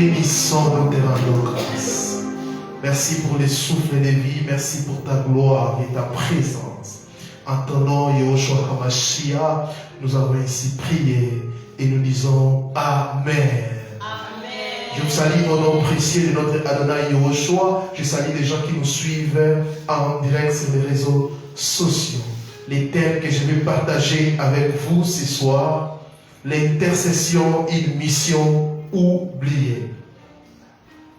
bénissons, nous te rendons grâce. Merci pour les souffles de vie, merci pour ta gloire et ta présence. En ton nom, Yahushua HaMashiach, nous avons ainsi prié et nous disons Amen. Je vous salue au nom précieux de notre Adonai Yahushua. Je salue les gens qui nous suivent en direct sur les réseaux sociaux. Les thèmes que je vais partager avec vous ce soir, l'intercession, une mission oubliée.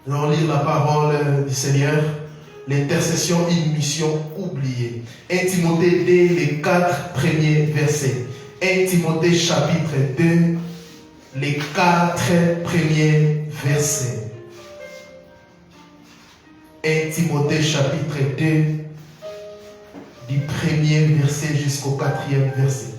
Nous allons lire la parole du Seigneur. L'intercession, une mission oubliée. 1 Timothée 2, les 4 premiers versets. 1 Timothée chapitre 2, les 4 premiers versets. 1 Timothée chapitre 2, du premier verset jusqu'au 4e verset.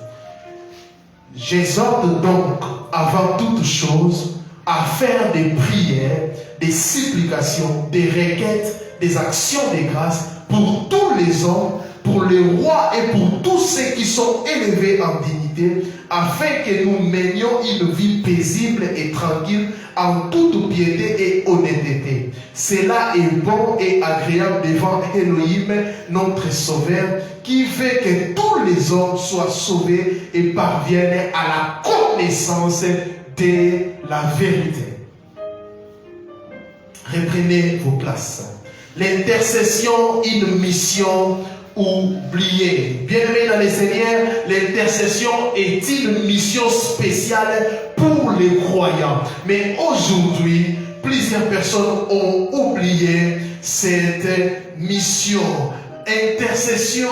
J'exhorte donc avant toute chose à faire des prières, des supplications, des requêtes, des actions de grâce pour tous les hommes, pour les rois et pour tous ceux qui sont élevés en dignité, afin que nous menions une vie paisible et tranquille en toute piété et honnêteté. Cela est bon et agréable devant Elohim, notre Sauveur, qui fait que tous les hommes soient sauvés et parviennent à la connaissance de la vérité. Reprenez vos places. L'intercession, une mission oubliée. Bien-aimés dans les Seigneurs, l'intercession est une mission spéciale pour les croyants. Mais aujourd'hui, plusieurs personnes ont oublié cette mission. L'intercession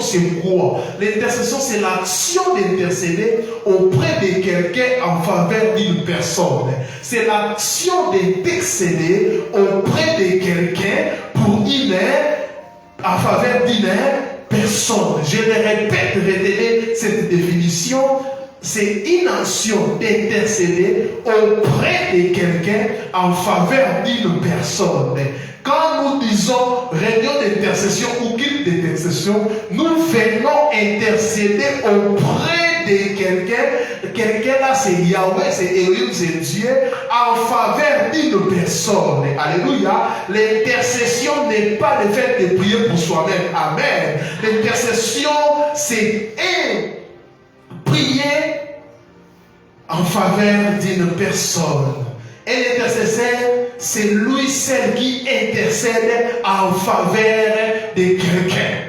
c'est quoi? L'intercession c'est l'action d'intercéder auprès de quelqu'un en faveur d'une personne. C'est l'action d'intercéder auprès de quelqu'un pour en faveur d'une personne. Je le répète, retenez cette définition. C'est une action d'intercéder auprès de quelqu'un en faveur d'une personne. Quand nous disons réunion d'intercession ou culte d'intercession, nous venons intercéder auprès de quelqu'un. Quelqu'un là, c'est Yahweh, c'est Elohim, c'est Dieu, en faveur d'une personne. Alléluia. L'intercession n'est pas le fait de prier pour soi-même. Amen. L'intercession, c'est prier en faveur d'une personne. Et l'intercesseur, c'est lui seul qui intercède en faveur de quelqu'un.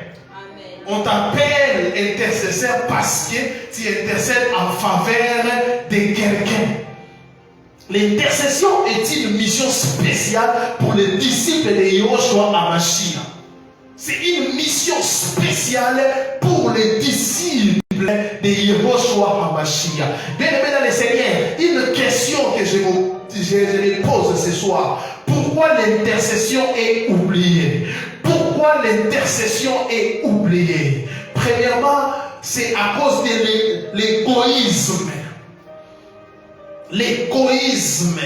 On t'appelle intercesseur parce que tu intercèdes en faveur de quelqu'un. L'intercession est une mission spéciale pour les disciples de Yahushua HaMashiach. C'est une mission spéciale pour les disciples de Yahushua HaMashiach. Bien-aimés dans les Seigneurs, une question que je me pose ce soir. Pourquoi l'intercession est oubliée? Pourquoi l'intercession est oubliée? Premièrement, c'est à cause de l'égoïsme. L'égoïsme.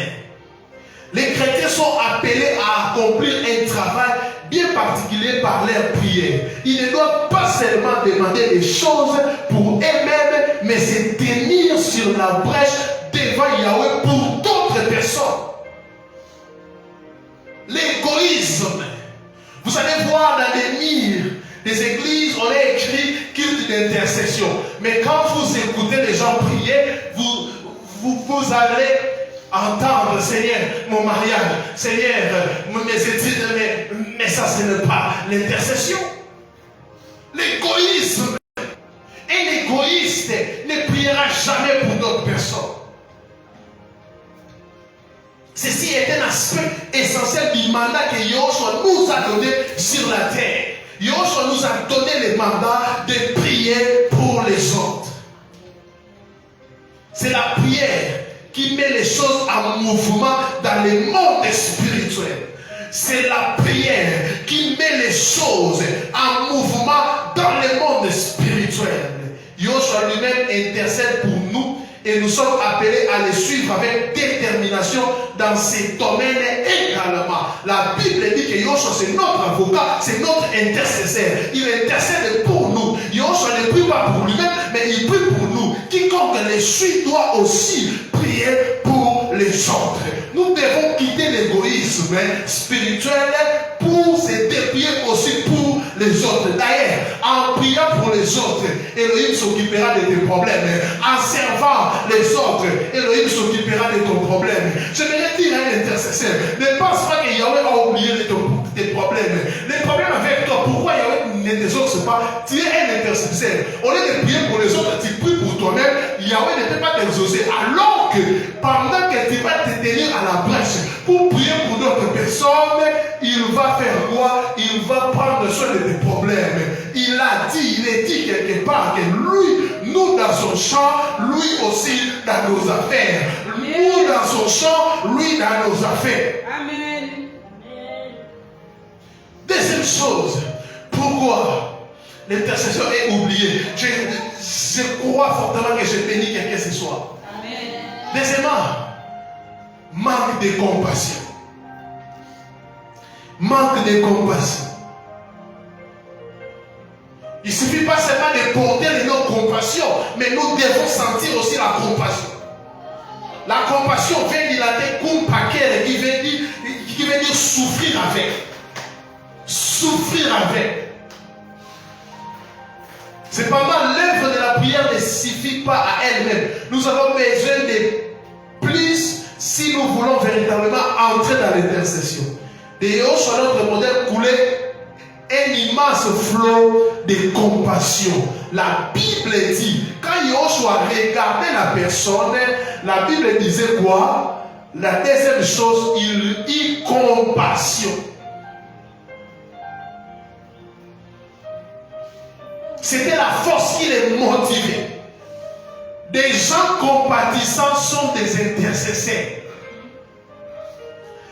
Les chrétiens sont appelés à accomplir un travail bien particulier par leur prière. Ils ne doivent pas seulement demander des choses pour eux-mêmes, mais se tenir sur la brèche devant Yahweh pour d'autres personnes. L'égoïsme. Vous allez voir dans les murs des églises, on a écrit culte d'intercession. Mais quand vous écoutez les gens prier, vous allez entendre, Seigneur, mon mariage, Seigneur, mes études, mais ça ce n'est pas l'intercession. L'égoïsme. Un égoïste ne priera jamais pour d'autres personnes. Ceci est un aspect essentiel du mandat que Yahushua nous a donné sur la terre. Yahushua nous a donné le mandat de prier pour les autres. C'est la prière qui met les choses en mouvement dans le monde spirituel. C'est la prière qui met les choses en mouvement dans le monde spirituel. Yahushua lui-même intercède pour nous et nous sommes appelés à le suivre avec détermination dans ces domaines également. La Bible dit que Yahushua c'est notre avocat, c'est notre intercesseur. Il intercède pour nous. Yahushua ne prie pas pour lui-même, mais il prie pour nous. Quiconque le suit doit aussi prier pour les autres. Nous devons quitter l'égoïsme spirituel pour se dépouiller aussi pour les autres. D'ailleurs, en priant pour les autres, Elohim s'occupera de tes problèmes. En servant les autres, Elohim s'occupera de ton problème. Je vais dire à un intercesseur, ne pense pas que Yahweh a oublié tes problèmes. Les problèmes avec toi, pourquoi Yahweh ne t'exauce pas? Tu es un intercesseur. Au lieu de prier pour les autres, tu pries pour toi-même. Yahweh ne peut pas t'exaucer. Alors que pendant que tu vas te tenir à la brèche pour prier pour d'autres personnes, il va faire quoi? Il va prendre soin de tes problèmes. Il est dit quelque part que lui, nous dans son champ, lui aussi dans nos affaires. Nous dans son champ, lui dans nos affaires. Amen. Deuxième chose, pourquoi l'intercession est oubliée? Je crois fortement que j'ai béni quelqu'un ce soir. Amen. Deuxièmement, manque de compassion. Manque de compassion. Il ne suffit pas seulement de porter les noms compassion, mais nous devons sentir aussi la compassion. La compassion vient dilater comme paquet qui veut dire souffrir avec. Souffrir avec. Cependant, l'œuvre de la prière ne suffit pas à elle-même. Nous avons besoin de plus si nous voulons véritablement entrer dans l'intercession. De haut sur notre modèle coulait un immense flot de compassion. La Bible dit, quand Yoshua regardait la personne, la Bible disait quoi? La deuxième chose, il eut compassion. C'était la force qui les motivait. Des gens compatissants sont des intercesseurs.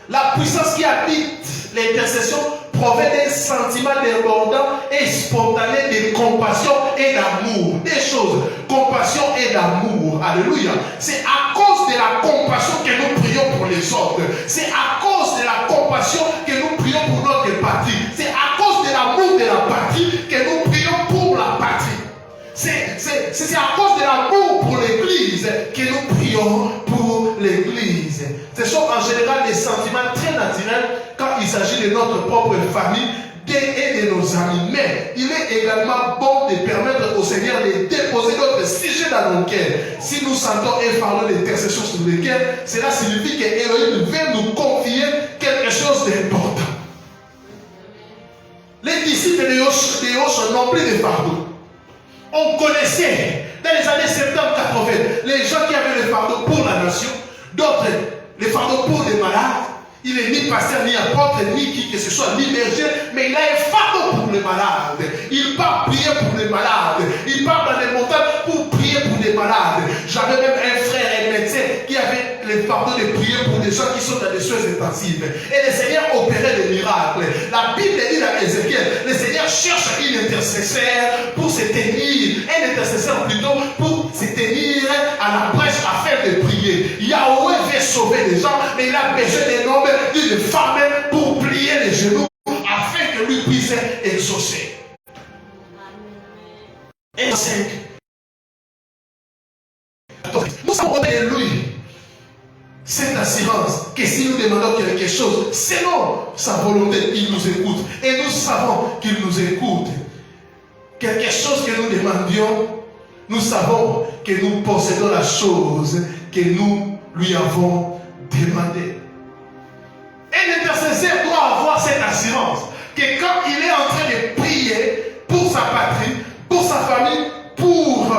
La puissance qui habite l'intercession provient d'un sentiment débordant et spontané de compassion et d'amour. Des choses, compassion et d'amour. Alléluia. C'est à cause de la compassion que nous prions pour les autres. C'est à cause de la compassion que nous prions pour notre patrie. C'est à cause de l'amour de la patrie que nous prions pour la patrie. C'est à cause de l'amour pour l'Église que nous prions pour l'Église. Ce sont en général des sentiments très naturels quand il s'agit de notre propre famille et de nos amis. Mais il est également bon de permettre au Seigneur de déposer d'autres sujets dans nos cœurs. Si nous sentons un fardeau d'intercession sur le cœur, cela signifie que Elohim veut nous confier quelque chose d'important. Les disciples de Yoshua sont remplis de fardeaux. On connaissait dans les années 70-80 les gens qui avaient le fardeau pour la nation, d'autres les fardeaux pour les malades. Il n'est ni pasteur, ni apôtre, ni qui que ce soit, ni berger, mais il a un fardeau pour les malades. Il part prier pour les malades. Il part dans les montagnes pour prier pour les malades. J'avais même un frère, un médecin, qui avait le fardeau de prier pour des gens qui sont dans des soins intensives. Et le Seigneur opérait des miracles. La Bible dit dans Ézéchiel, le Seigneur cherche un intercesseur pour se tenir, un intercesseur plutôt pour se tenir à la brèche afin de prier. Yahweh veut sauver les gens, mais il a besoin d'un homme, d'une femme pour plier les genoux afin que lui puisse exaucer. Et 5. Nous avons de lui cette assurance que si nous demandons quelque chose selon sa volonté, il nous écoute. Et nous savons qu'il nous écoute. Quelque chose que nous demandions, nous savons que nous possédons la chose que nous lui avons demandée. Un intercesseur doit avoir cette assurance que quand il est en train de prier pour sa patrie, pour sa famille, pour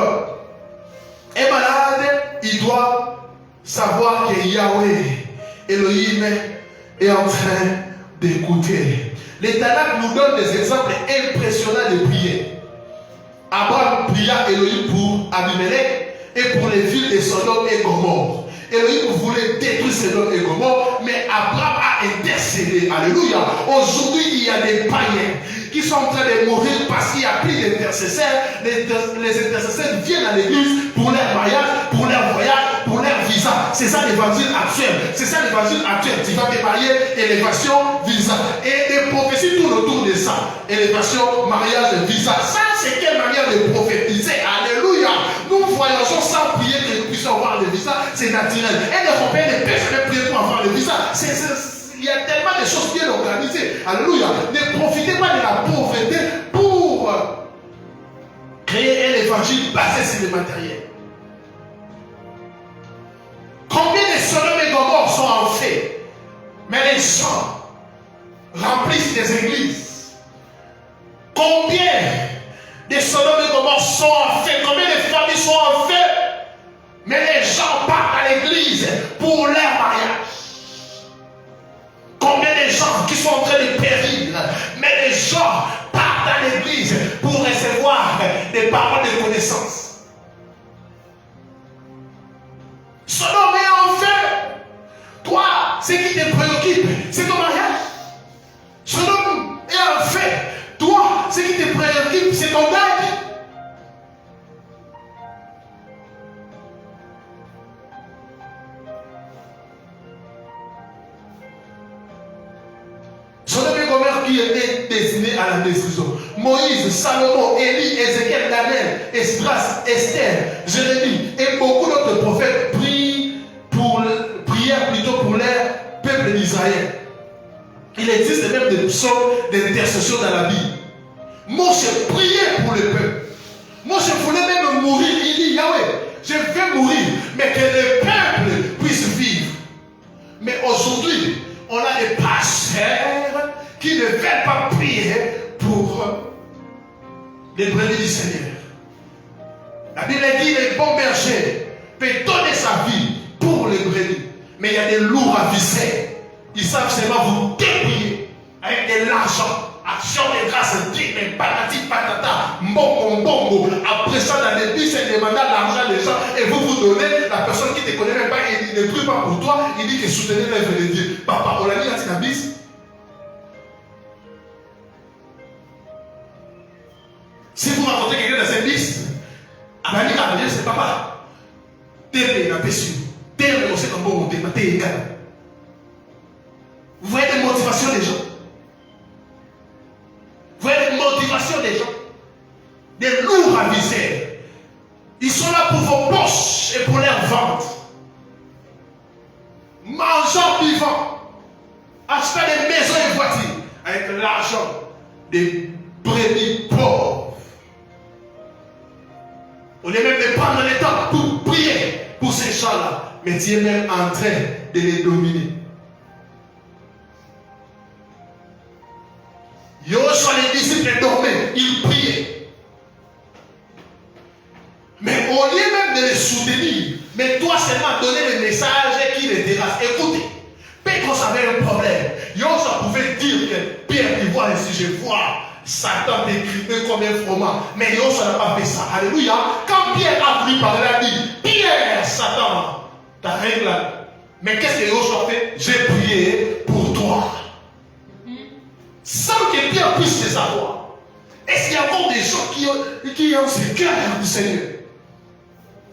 un malade, il doit savoir que Yahweh, Elohim, est en train d'écouter. Les Tanakh nous donne des exemples impressionnants de prière. Abraham pria Elohim pour Abimelech et pour les villes de Sodome et Gomorrhe. Elohim voulait détruire Sodome et Gomorrhe, mais Abraham a intercédé. Alléluia. Aujourd'hui, il y a des païens qui sont en train de mourir parce qu'il n'y a plus d'intercesseurs. Les intercesseurs viennent à l'église pour leur mariage, pour leur voyage, pour leur visa. C'est ça l'évangile actuel. C'est ça l'évangile actuel. Tu vas te marier, élévation, visa. Et les prophéties tournent autour de ça. Élévation, mariage, visa. Ça, c'est quelle manière de prophétiser. Alléluia. Nous voyageons sans prier que nous puissions puissent avoir le visa, c'est naturel. Un Européen ne peut jamais prier pour avoir le visa. Il y a tellement de choses bien organisées. Alléluia. Ne profitez pas de la pauvreté pour créer un évangile basé sur le matériel. Combien de Sodome et Gomorrhe sont en fait, mais les gens remplissent des églises. Combien de Sodome et Gomorrhe sont en fait, combien de familles sont en fait, mais les gens partent à l'église pour leur mariage. Combien de gens qui sont en train de périr, mais les gens partent à l'église pour recevoir des paroles de connaissance. Sodome est en feu. Toi, ce qui te préoccupe, c'est ton mariage. Sodome est en feu. Toi, ce qui te préoccupe, c'est ton deuil. Sodome et Gomorrhe qui était destiné à la destruction. Moïse, Salomon, Élie, Ézéchiel, Daniel, Esdras, Esther, Jérémie et beaucoup d'autres prophètes prièrent plutôt pour leur peuple d'Israël. Il existe même des psaumes d'intercession dans la Bible. Moïse priait pour le peuple. Moïse voulait même mourir. Il dit, Yahweh, je vais mourir, mais que le peuple puisse vivre. Mais aujourd'hui, on a des pasteurs qui ne veulent pas prier pour les brebis du Seigneur. La Bible dit, les bons bergers peuvent donner sa vie pour les brebis. Mais il y a des loups ravisés. Ils savent seulement vous débrouiller avec de l'argent. Action de grâce, mais patati patata, mbongo. Après ça, dans l'église, il demande l'argent des gens et vous donnez. La personne qui ne te connaît même pas, il ne prie pas pour toi, il dit que soutenez l'œuvre de Dieu. Papa, on l'a dit dans la Bible. Si vous rencontrez quelqu'un dans cette liste, à la Bible, c'est papa. T'es la péché. T'es le conseil comme bon, t'es égal. Vous voyez les motivations des gens. Vous voyez les motivations des gens. Des lourds avisés. Ils sont là pour vos poches et pour leur vente. Mangeant vivant. Achetant des maisons et voitures avec l'argent des brebis pauvres. On est même de prendre le temps pour prier pour ces gens-là. Mais Dieu est même en train de les dominer. Yoshua, les disciples dormaient, ils priaient. Mais au lieu même de les soutenir, mais toi seulement donner le message qui les dérasse. Écoutez, Pétros avait un problème. Yoshua pouvait dire que Pierre, il voit ici, je vois Satan décrypté comme un froment. Mais Yoshua n'a pas fait ça. Alléluia. Quand Pierre a pris par là, il a dit, Pierre, Satan, ta règle là. Mais qu'est-ce que Yoshua fait? J'ai prié pour toi. Sans que Pierre puisse le savoir. Est-ce qu'il y a encore des gens qui ont ce cœur du Seigneur?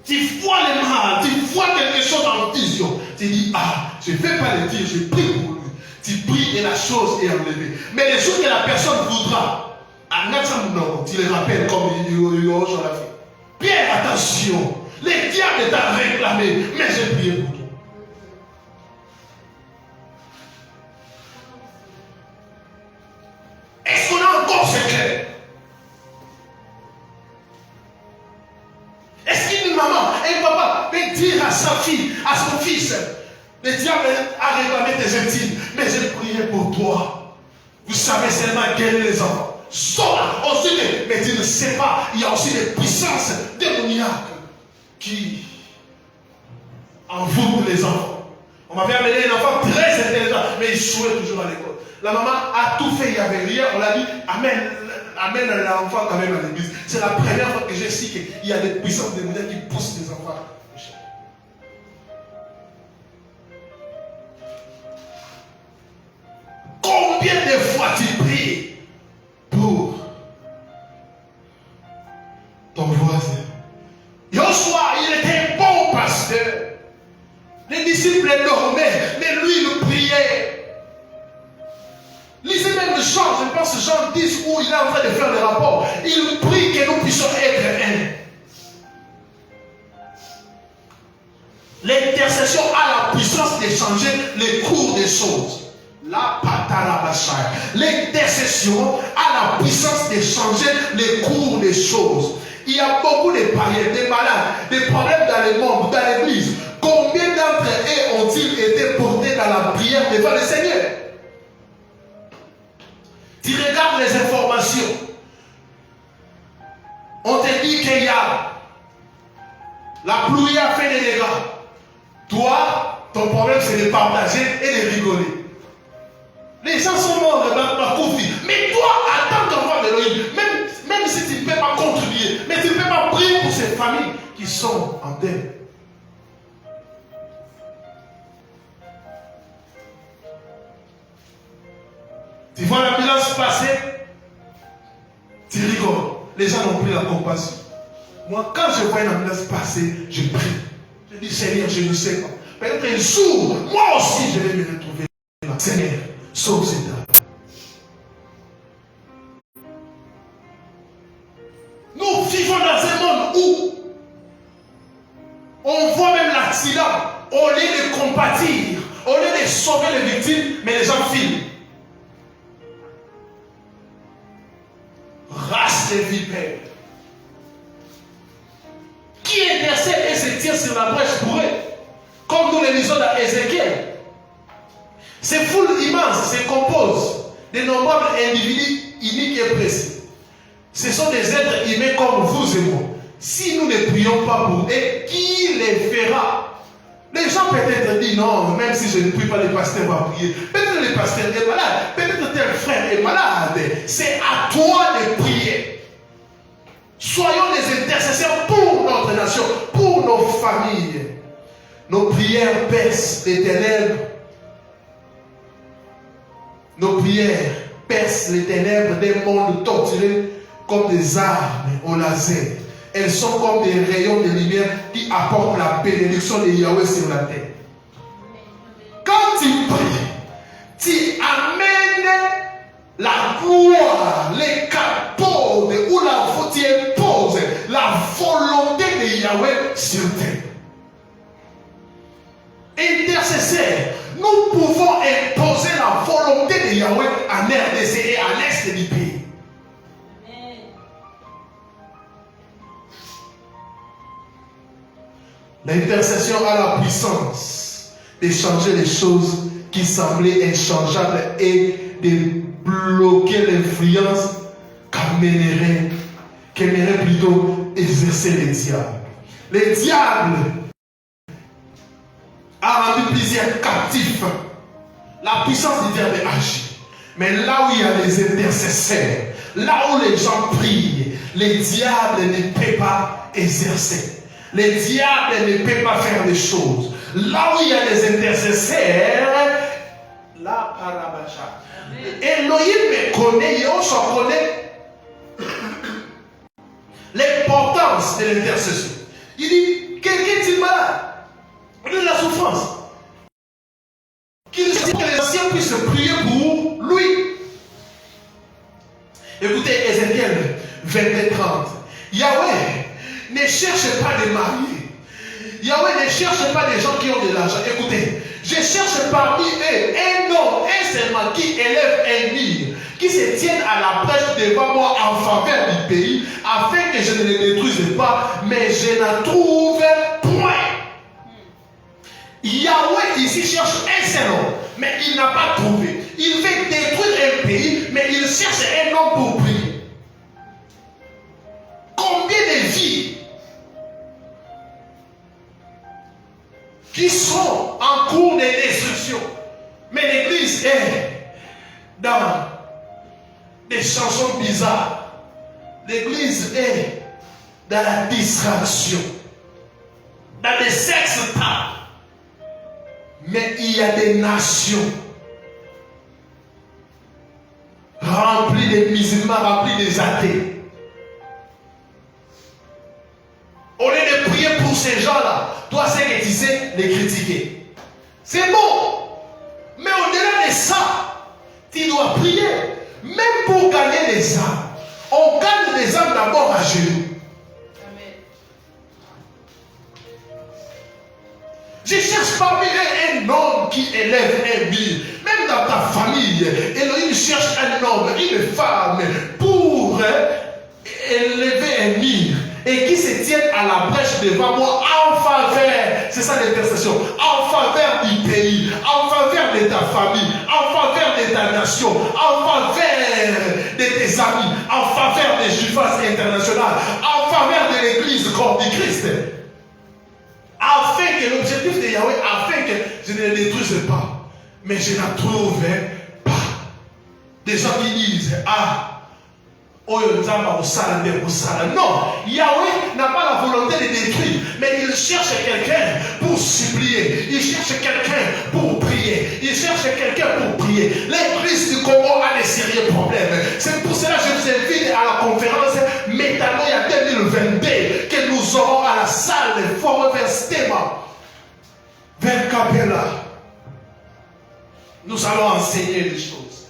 Tu vois le mal, tu vois quelque chose en vision. Tu dis, ah, je ne vais pas le dire, je prie pour lui. Tu pries et la chose est enlevée. Mais les jours que la personne voudra, tu les rappelles comme Yoshua l'a fait. Pierre, attention, le diable t'a réclamé, mais j'ai prié pour toi. Est-ce qu'on a encore ce cœur? Est-ce qu'une maman, un papa peut dire à sa fille, à son fils, le diable a réclamé tes intimes, mais j'ai prié pour toi. Vous savez seulement guérir les enfants. Sora, ensuite, mais tu ne sais pas, il y a aussi des puissances démoniaques qui envoûtent les enfants. On m'avait amené un enfant très intelligent, mais il jouait toujours à l'école. La maman a tout fait, il n'y avait rien. On l'a dit, amène l'enfant quand même à l'église. C'est la première fois que j'ai su qu'il y a des puissances démoniaques qui poussent les enfants. Combien de fois tu pries pour ton voisin? Yoshua, il était un bon pasteur. Les disciples dormaient, mais lui, il priait. Lisez même Jean, je pense Jean 10 où il est en train de faire le rapport. Il prie que nous puissions être un. L'intercession a la puissance de changer les cours des choses. La patarabashaya. L'intercession a la puissance de changer les cours des choses. Il y a beaucoup de païens, des malades, des problèmes dans les membres, dans l'église. Combien d'entre eux ont-ils été portés dans la prière devant le Seigneur? Tu regardes les informations. On te dit qu'il y a la pluie a fait des dégâts. Toi, ton problème c'est de partager et de rigoler. Les gens sont morts dans ma conflit. Mais toi, attends d'enfant d'Élohim, même si tu ne peux pas contribuer, mais tu ne peux pas prier pour ces familles qui sont en deuil. Tu vois l'ambulance passer, tu rigoles. Les gens n'ont plus la compassion. Moi, quand je vois une ambulance passer, je prie. Je dis, Seigneur, je ne sais pas. Peut-être un jour, moi aussi, je vais me retrouver là. Seigneur, sauve cette âme. Nous vivons dans un monde où on voit même l'accident. Au lieu de compatir, au lieu de sauver les victimes, mais les gens filment. Race de vipères. Qui intercède et se tire sur la brèche pour eux, comme nous le lisons dans Ézéchiel. Ces foules immenses se composent de nombreux individus uniques et précis. Ce sont des êtres humains comme vous et moi. Si nous ne prions pas pour eux, qui les fera? Les gens peut-être disent non, même si je ne prie pas, le pasteur va prier. Peut-être le pasteur est malade, peut-être tel frère est malade. C'est à toi de prier. Soyons des intercesseurs pour notre nation, pour nos familles. Nos prières percent les ténèbres. Nos prières percent les ténèbres d'un monde torturé comme des armes au laser. Elles sont comme des rayons de lumière qui apportent la bénédiction de Yahweh sur la terre. Quand tu pries, tu amènes la gloire, les capotes ou tu imposes la volonté de Yahweh sur terre. Intercesseurs, nous pouvons imposer la volonté de Yahweh en RDC et à l'est du pays. L'intercession a la puissance de changer les choses qui semblaient inchangeables et de bloquer l'influence qu'aimerait plutôt exercer les diables. Le diable a rendu plusieurs captifs. La puissance du diable agit. Mais là où il y a les intercesseurs, là où les gens prient, les diables ne peuvent pas exercer. Les diables ne peuvent pas faire des choses. Là où il y a les intercesseurs, la parabacha. Elohim me connaît, Yahshua connaît l'importance de l'intercession. Il dit, quelqu'un est malade, il a de la souffrance. Que les anciens puissent prier pour lui. Écoutez, Ézéchiel 22-30. Yahweh ne cherche pas des mariés. Yahweh ne cherche pas des gens qui ont de l'argent. Écoutez, je cherche parmi eux un homme, un seulement qui élève un mur, qui se tienne à la brèche devant moi en faveur du pays, afin que je ne le détruise pas, mais je n'en trouve point. Yahweh ici cherche un seul homme, mais il n'a pas trouvé. Il veut détruire un pays, mais il cherche un homme pour prier. Combien de vies qui sont en cours de destruction, mais l'église est dans des chansons bizarres. L'église est dans la distraction, dans des sexes tables. Mais il y a des nations remplies de musulmans, remplies des athées. Au lieu de prier pour ces gens-là, toi, c'est que tu sais les critiquer. C'est bon. Mais au-delà de ça, tu dois prier. Même pour gagner des âmes. On gagne des âmes d'abord à genoux. cherche parmi eux un homme qui élève un mur. Même dans ta famille, Elohim cherche un homme, une femme pour élever un mur et qui se tienne à la brèche devant moi en faveur, c'est ça l'intercession, en faveur du pays, en faveur de ta famille, en faveur de ta nation, en faveur de tes amis, en faveur des Jufas internationales, en faveur de l'église corps du Christ. Afin que l'objectif de Yahweh, afin que je ne les détruise pas, mais je ne trouve pas. Des gens qui disent, non, Yahweh n'a pas la volonté de détruire, mais il cherche quelqu'un pour supplier, il cherche quelqu'un pour prier, il cherche quelqu'un pour prier. L'église du Congo a des sérieux problèmes. C'est pour cela que je vous invite à la conférence Métanoïa 2022 que nous aurons à la salle de Fort vers Stema, vers Capella. Nous allons enseigner les choses.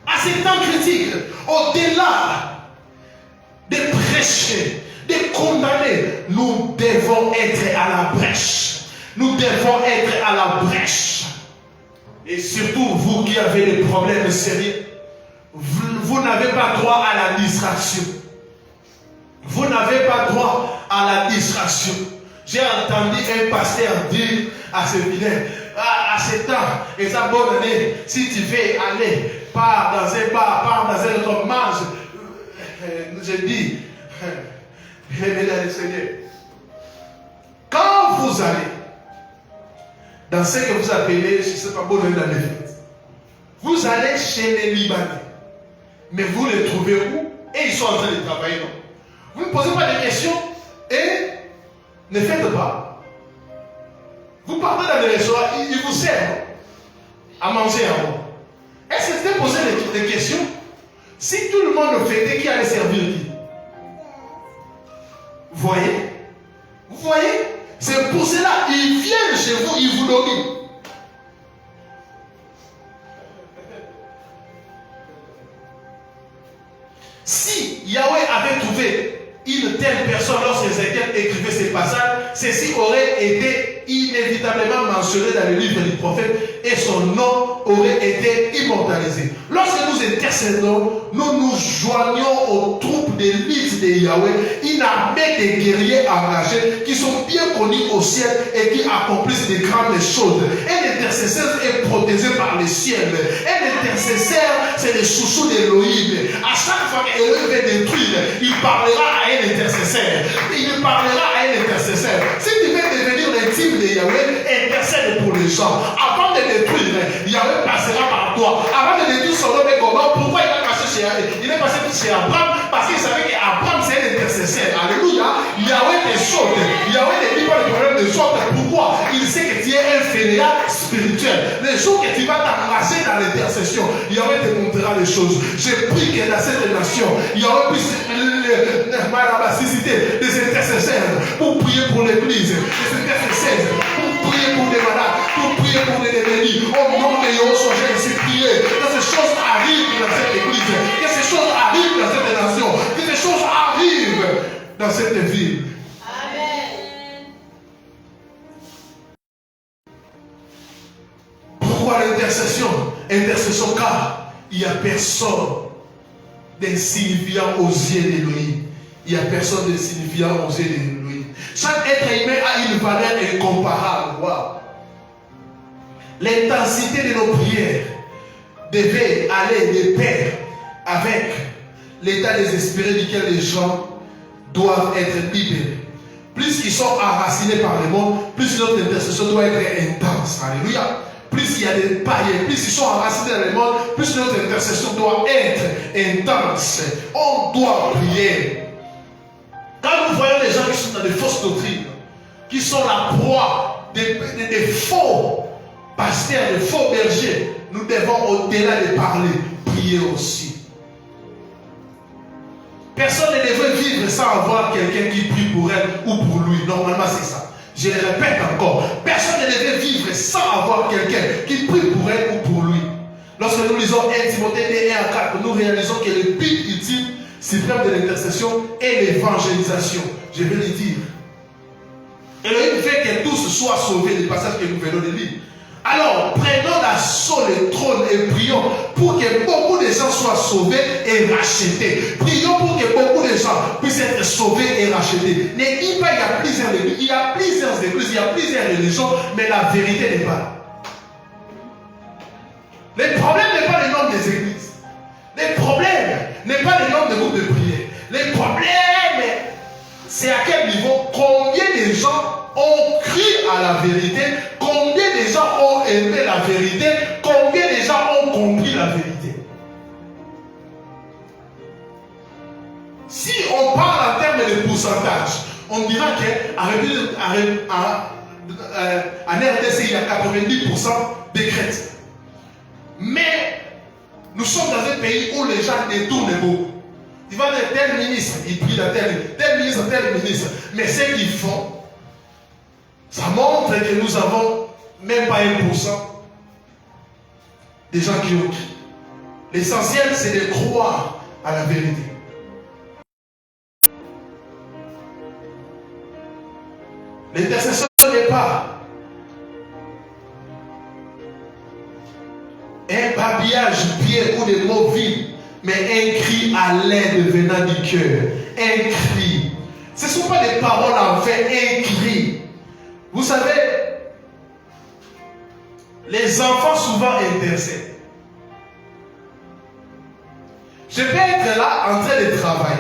À ces temps critiques, au-delà de prêcher, de condamner, nous devons être à la brèche. Nous devons être à la brèche. Et surtout, vous qui avez des problèmes sérieux, vous n'avez pas droit à la distraction. Vous n'avez pas droit à la distraction. J'ai entendu un pasteur dire à ce fidèle, à ce temps, et sa bonne année, si tu veux aller, pars dans un bar, pars dans un autre, mange. Je dis, le Seigneur, quand vous allez dans ce que vous appelez, je ne sais pas, bonne année dans les fêtes, vous allez chez les Libanais, mais vous les trouvez où? Et ils sont en train de travailler, non? Vous ne posez pas de questions et ne faites pas. Vous partez dans les restaurants, ils vous servent à manger à vous. Est-ce que c'était poser des questions? Si tout le monde fêtait, qui allait servir qui? Vous voyez? Vous voyez? C'est pour cela, ils viennent chez vous, ils vous dominent. Si Yahweh avait trouvé une telle personne lorsque Ézéchiel écrivait ces passages, ceci aurait été inévitablement mentionné dans le livre du prophète et son nom aurait été immortalisé. Lorsque nous intercédons, nous nous joignons aux troupes d'élite de Yahweh, une armée de guerriers engagés qui sont bien connus au ciel et qui accomplissent de grandes choses. Un intercesseur est protégé par le ciel. Un intercesseur, c'est le chouchou d'Elohim. À chaque fois qu'Elohim veut détruire, il parlera à un intercesseur. Il parlera à un intercesseur. Si tu veux devenir l'intime de Yahweh, intercède pour les gens. Avant de détruire, Yahweh passera par toi. Avant de détruire son homme et comment, pourquoi il a passé chez Yahweh? Il est passé chez Abraham parce qu'il savait qu'Abraham c'est un intercesseur. Alléluia. Yahweh te saute. Yahweh ne dit pas le problème de saute. Pourquoi? Il sait que tu es un fédéral spirituel. Les jours que tu vas t'engager dans l'intercession, Yahweh te montrera les choses. Je prie que dans cette nation, Yahweh puisse susciter des intercesseurs pour prier pour l'église, des intercesseurs pour prier pour les malades, pour prier pour les ennemis. Au nom de Yahweh, j'ai ainsi prié que ces choses arrivent dans cette église, que ces choses arrivent dans cette nation, que ces choses arrivent dans cette ville. Amen. Pourquoi l'intercession? Intercession car il n'y a personne d'insignifiant aux yeux d'Élohim. Il n'y a personne d'insignifiant aux yeux d'Élohim. Chaque être humain a une valeur incomparable. Wow. L'intensité de nos prières devait aller de pair avec l'état désespéré duquel les gens doivent être libérés. Plus ils sont enracinés par le monde, plus notre intercession doit être intense. Alléluia. Plus il y a des païens, plus ils sont enracinés dans le monde, plus notre intercession doit être intense. On doit prier. Quand nous voyons les gens qui sont dans des fausses doctrines, qui sont la proie des faux pasteurs, des faux bergers, nous devons, au-delà de parler, prier aussi. Personne ne devrait vivre sans avoir quelqu'un qui prie pour elle ou pour lui. Normalement, c'est ça. Je le répète encore. Personne ne devrait vivre sans avoir quelqu'un qui prie pour elle ou pour lui. Lorsque nous lisons 1 Timothée 1 à 4, nous réalisons que le but ultime suprême de l'intercession est l'évangélisation. Je vais le dire. Elohim veut que tous soient sauvés, le passage que nous venons de lire. Alors, prenons l'assaut le trône et prions pour que beaucoup de gens soient sauvés et rachetés. Prions pour que beaucoup de gens puissent être sauvés et rachetés. Ne dis pas qu'il y a plusieurs églises, il y a plusieurs églises, il y a plusieurs religions, mais la vérité n'est pas là. Le problème n'est pas le nombre des églises. Le problème n'est pas le nombre de groupes de prière. Le problème, c'est à quel niveau, combien de gens ont cru à la vérité, combien de gens ont aimé la vérité, combien de gens ont compris la vérité. Si on parle en termes de pourcentage, on dira qu'en RDC, il y a 90% de chrétiens. Mais nous sommes dans un pays où les gens détournent beaucoup. Tu vas dire tel ministre, il prie dans tel ministre, tel ministre. Mais ce qu'ils font, ça montre que nous avons même pas 1% des gens qui ont cru. L'essentiel, c'est de croire à la vérité. L'intercession n'est pas un babillage pied ou des mots vides, mais un cri à l'aide venant du cœur. Un cri. Ce ne sont pas des paroles en fait, un cri. Vous savez, les enfants souvent intercèdent. Je peux être là en train de travailler,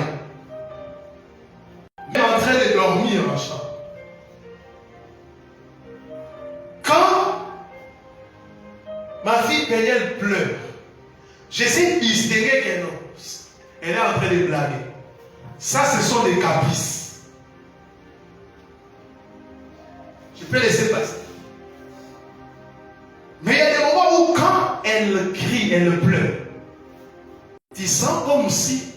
mais en train de dormir en chambre. Quand ma fille Péniel pleure, j'essaie de distinguer qu'elle est en train de blaguer. Ça, ce sont des caprices. Je peux laisser passer. Mais il y a des moments où quand elle crie, elle pleure, tu sens comme si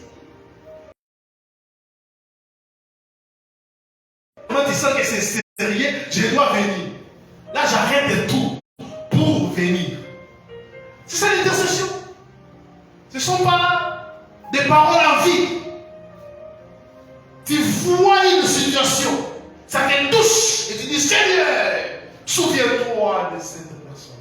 tu sens que c'est sérieux, je dois venir. Là, j'arrête tout pour venir. C'est ça l'intercession. Ce ne sont pas des paroles en vie. Tu vois une situation, ça te touche et tu dis Seigneur, souviens-toi de cette personne.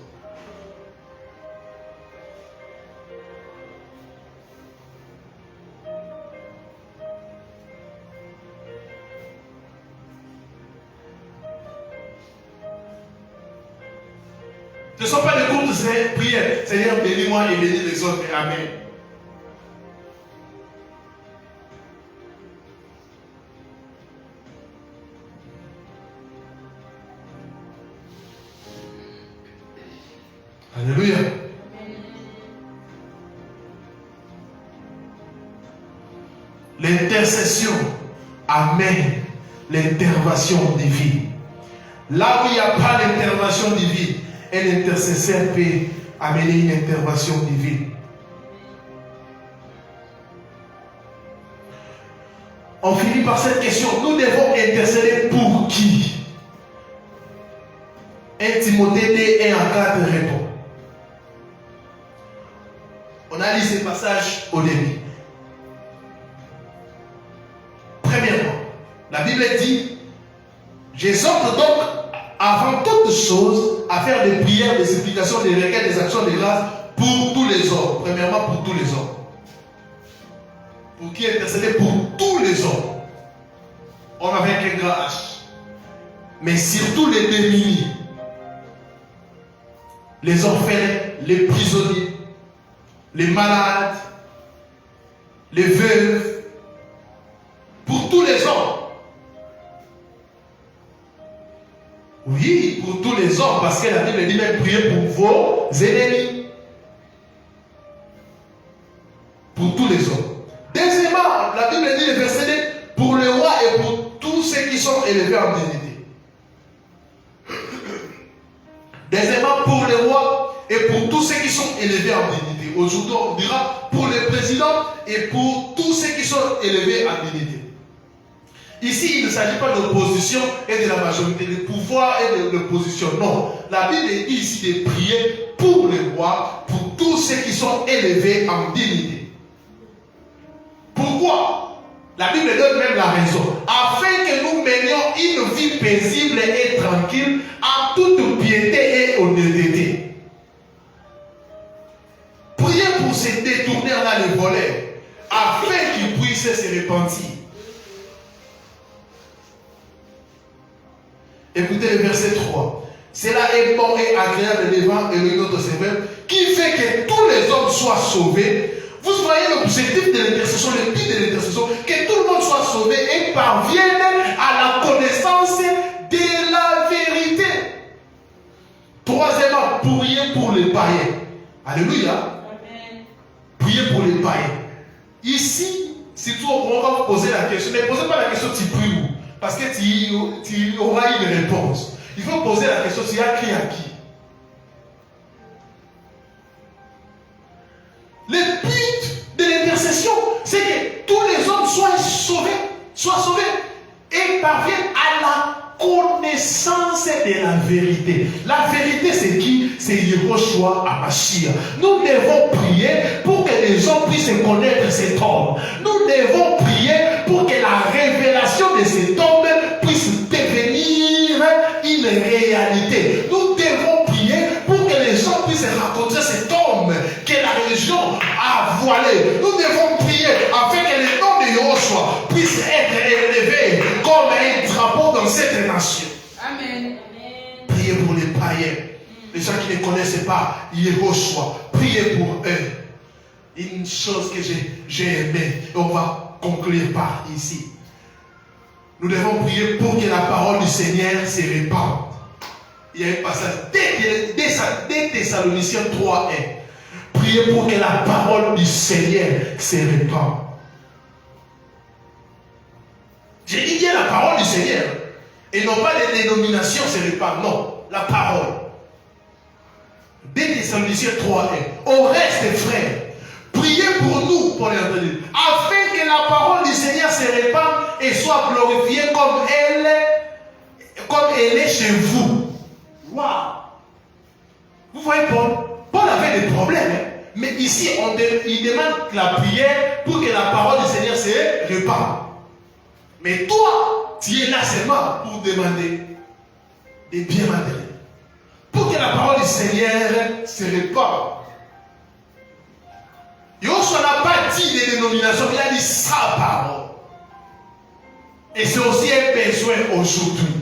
Ce ne sont pas des courtes prières. Seigneur, bénis-moi et bénis les autres. Amen. Alléluia. L'intercession amène l'intervention divine. Là où il n'y a pas d'intervention divine, un intercesseur peut amener une intervention divine. On finit par cette question. Nous devons intercéder pour qui? 1 Timothée 1 à 4 répond. On a lu ces passages au début. Premièrement, la Bible dit, j'exhorte donc avant toute chose à faire des prières, des supplications, des requêtes, des actions de grâce pour tous les hommes. Premièrement, pour tous les hommes. Pour qui intercéder? Pour tous les hommes. Hommes avec un grand H. Mais surtout les démunis, les orphelins, les prisonniers, les malades, les veuves, pour tous les hommes. Oui, pour tous les hommes, parce que la Bible dit même prier pour vos ennemis. Pour tous les hommes. Deuxièmement, la Bible dit le verset pour le roi et pour tous ceux qui sont élevés en dignité. Deuxièmement, pour le roi et pour tous ceux qui sont élevés en dignité. Aujourd'hui, on dira pour le président et pour tous ceux qui sont élevés en dignité. Ici, il ne s'agit pas de l'opposition et de la majorité, de pouvoir et de l'opposition. Non. La Bible dit ici de prier pour le roi, pour tous ceux qui sont élevés en dignité. Pourquoi? La Bible donne même la raison. Afin que nous menions une vie paisible et tranquille en toute piété et honnêteté. Priez pour se détourner dans les volets, afin qu'ils puissent se repentir. Écoutez le verset 3. Cela est bon et agréable devant notre Seigneur, qui fait que tous les hommes soient sauvés. Vous voyez l'objectif de l'intercession, le but de l'intercession, que tout le monde soit sauvé et parvienne à la connaissance de la vérité. Troisièmement, priez pour les païens. Alléluia. Priez pour les païens. Ici, si on va vous poser la question, ne posez pas la question tu pries où, parce que tu auras une réponse. Il faut poser la question, tu as crié à qui? Le but de l'intercession, c'est que tous les hommes soient sauvés et parviennent à la connaissance de la vérité. La vérité, c'est qui? C'est Yehoshua HaMashiach. Nous devons prier pour que les hommes puissent connaître cet homme. Nous devons prier pour que la révélation de cet homme puisse devenir une réalité. Nous devons prier pour que les gens puissent rencontrer cet homme que la religion a voilé. Nous devons prier afin que le nom de Yehoshua puisse être élevé comme un drapeau dans cette nation. Amen. Priez pour les païens, les gens qui ne connaissent pas Yehoshua. Priez pour eux. Une chose que j'ai aimée, et on va conclure par ici. Nous devons prier pour que la parole du Seigneur se répande. Il y a un passage dès Thessaloniciens 3:1. Priez pour que la parole du Seigneur se répande. J'ai dit bien la parole du Seigneur. Et non pas les dénominations se répandent. Non, la parole. Dès Thessaloniciens 3:1. Au reste, frères, priez pour nous, pour les entendre, afin que la parole du Seigneur se répande et soit glorifiée comme elle est chez vous. Waouh! Vous voyez Paul avait des problèmes, hein? Mais ici il demande la prière pour que la parole du Seigneur se répande. Mais toi, tu es là seulement pour demander de bien m'adhérer, pour que la parole du Seigneur se répande. Yoshua n'a pas dit les dénominations, il a dit sa parole. Et c'est aussi un besoin aujourd'hui.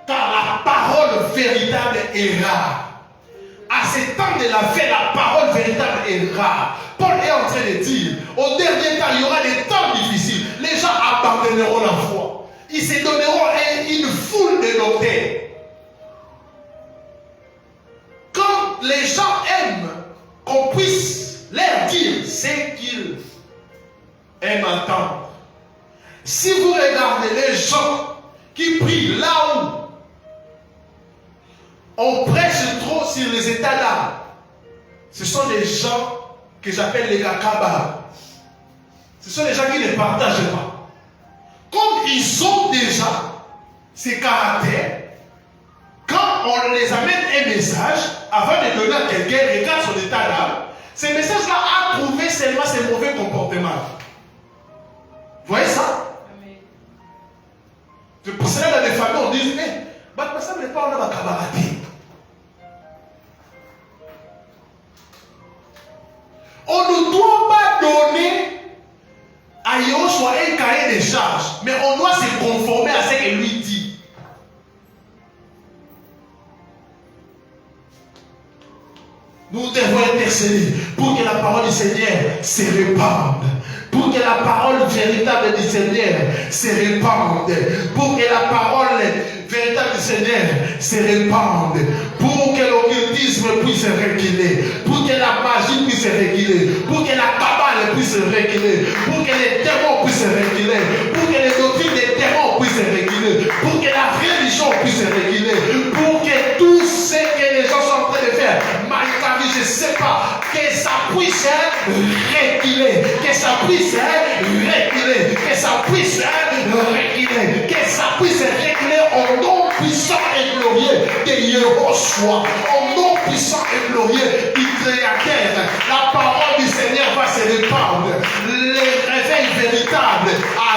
Car la parole véritable est rare. À ce temps de la fin, la parole véritable est rare. Paul est en train de dire, au dernier temps, il y aura des temps difficiles. Les gens abandonneront la foi. Ils se donneront une foule de doctrines. Quand les gens aiment qu'on puisse leur dire ce qu'ils aiment entendre. Si vous regardez les gens qui prient là où on prêche trop sur les états d'âme, ce sont les gens que j'appelle les kakaba. Ce sont les gens qui ne partagent pas. Comme ils ont déjà ces caractères, quand on les amène un message, avant de donner à quelqu'un, regarde son état d'âme, ce message-là a prouvé seulement ses mauvais comportements. Vous voyez ça? C'est pour cela que dans les familles, on dit, mais ça ne pas on a ma camarade. On ne doit pas donner à Yehoshua un cahier de charges, mais on doit se conformer à ce qu'il lui dit. Nous devons intercéder pour que la parole du Seigneur se répande. Pour que la parole véritable du Seigneur se répande. Pour que la parole véritable du Seigneur se répande. Pour que l'occultisme puisse reculer. Pour que la magie puisse reculer. Pour que la cabale puisse reculer. Pour que les démons puissent reculer. Pour que les doctrines des démons puissent reculer. Pour que la religion puisse reculer. Pour que tout ce que les gens sont en train de faire, Maïkari, je ne sais pas, que ça puisse reculer. Que ça puisse reculer. Que ça puisse reculer. Que ça puisse reculer au nom puissant et glorieux de Yehoshua. Au nom puissant et glorieux du Créateur. La parole du Seigneur va se répandre. Le réveil véritable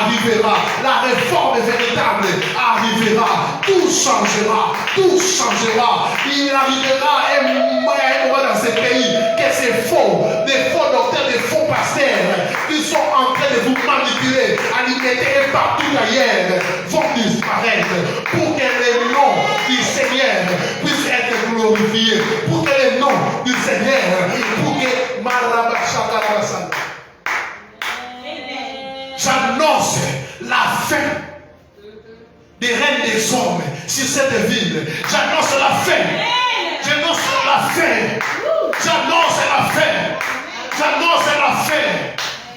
arrivera. La réforme véritable arrivera. Tout changera. Tout changera. Il arrivera un moment dans ce pays que c'est faux. Des faux docteurs, des faux pasteurs qui sont en train de vous manipuler, alimenter et partout ailleurs vont disparaître pour que le nom du Seigneur puisse être glorifié. Pour que le nom du Seigneur, pour que Marabachaka. J'annonce la fin des reines des hommes sur cette ville. J'annonce la fin. J'annonce la fin. J'annonce la fin. J'annonce la fin.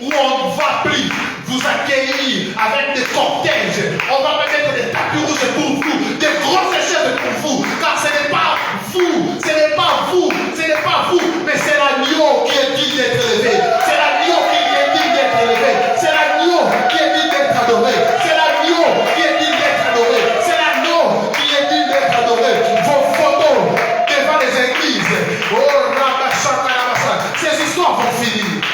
Où on ne va plus vous accueillir avec des cortèges. On va mettre des tapis rouges pour vous, des grosses échelles pour vous. Car ce n'est pas vous, ce n'est pas vous, ce n'est pas vous, mais c'est l'agneau qui est digne d'être élevé. C'est l'agneau qui est digne d'être élevé. C'est l'agneau qui est digne d'être adoré. C'est l'agneau qui est digne d'être adoré. C'est l'agneau qui est digne d'être adoré. Vos photos devant les églises. Oh, ces histoires vont finir.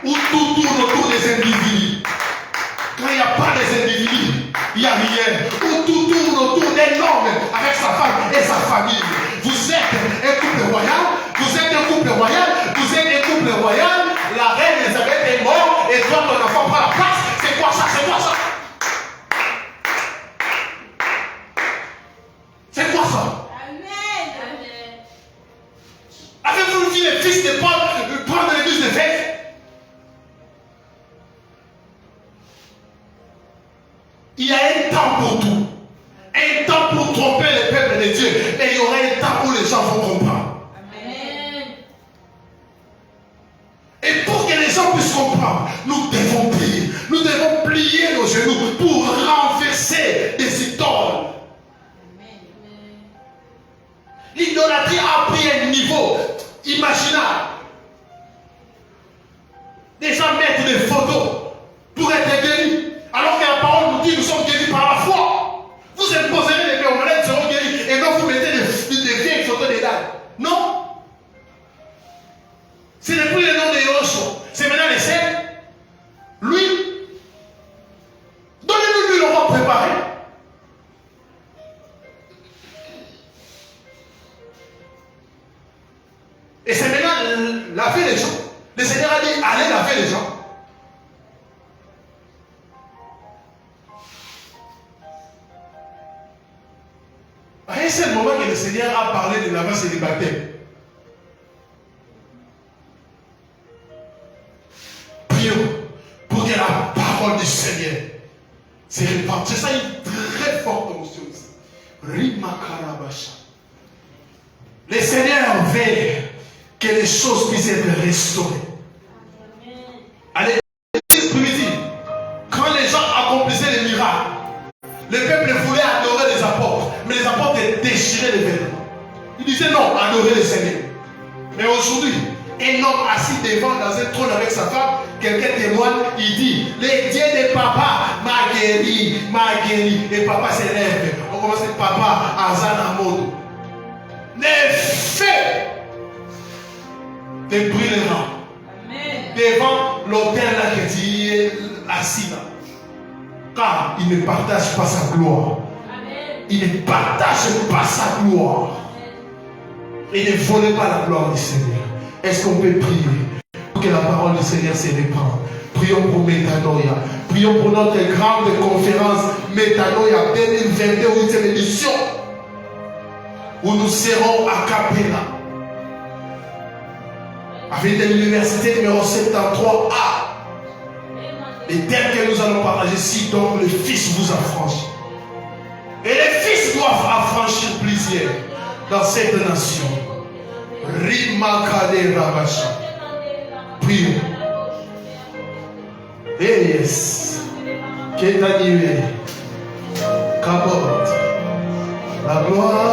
Où tout tourne autour des individus. Quand il n'y a pas des individus, il n'y a rien. Où tout tourne autour d'un homme avec sa femme et sa famille. Vous êtes un couple royal. Vous êtes un couple royal. Vous êtes un couple royal. La reine Elisabeth est morte et toi ton enfant prend la place. C'est quoi ça? C'est quoi ça? C'est quoi ça? Avez-vous vu les fils de Paul prendre l'église de fête? Il y a un temps pour tout. Un temps pour tromper le peuple de Dieu. Mais il y aura un temps où les gens vont comprendre. Amen. Et pour que les gens puissent comprendre, nous devons plier. Nous devons plier nos genoux pour renverser des idoles. L'idolâtrie a pris un niveau imaginable. Les gens mettent des photos pour être guéris. Alors que la parole nous dit nous sommes guéris par la foi. Vous imposerez les mains aux malades, seront guéris. Et non, vous mettez des vieilles photos des dames. Non. Ce n'est plus le nom de Yoshua. C'est maintenant les saints. Lui. Donnez-nous lui, on va préparer. Et c'est maintenant laver les gens. Le Seigneur a dit allez laver les gens. C'est le moment que le Seigneur a parlé de lavage célibataire. Prions pour que la parole du Seigneur se répande. C'est ça une très forte émotion ici. Rimakarabasha. Le Seigneur veut que les choses puissent être restaurées. Allez, primitive. Quand les gens accomplissaient les miracles, le peuple voulait adorer les apôtres. Mais les apôtres déchiraient les vêtements. Ils disaient non, adorez le Seigneur. Mais aujourd'hui, un homme assis devant dans un trône avec sa femme, quelqu'un témoigne, il dit, le Dieu de papa m'a guéri, m'a guéri. Et papa s'élève. On commence à dire, papa, Azan Amodo. Les faits te brûleront devant l'autel là que tu es assis là. Car il ne partage pas sa gloire. Il ne partage pas sa gloire. Et ne volez pas la gloire du Seigneur. Est-ce qu'on peut prier pour que la parole du Seigneur se répande? Prions pour Métanoïa. Prions pour notre grande conférence Métanoïa 2022, 8e édition, où nous serons à Capella, avec l'université numéro 73A. Les termes que nous allons partager ici, donc le Fils vous affranchit. Et les fils doivent affranchir plusieurs dans cette nation. Rimakade Rabasha. Prions. Et yes. Qu'est animé. Kabot. La gloire.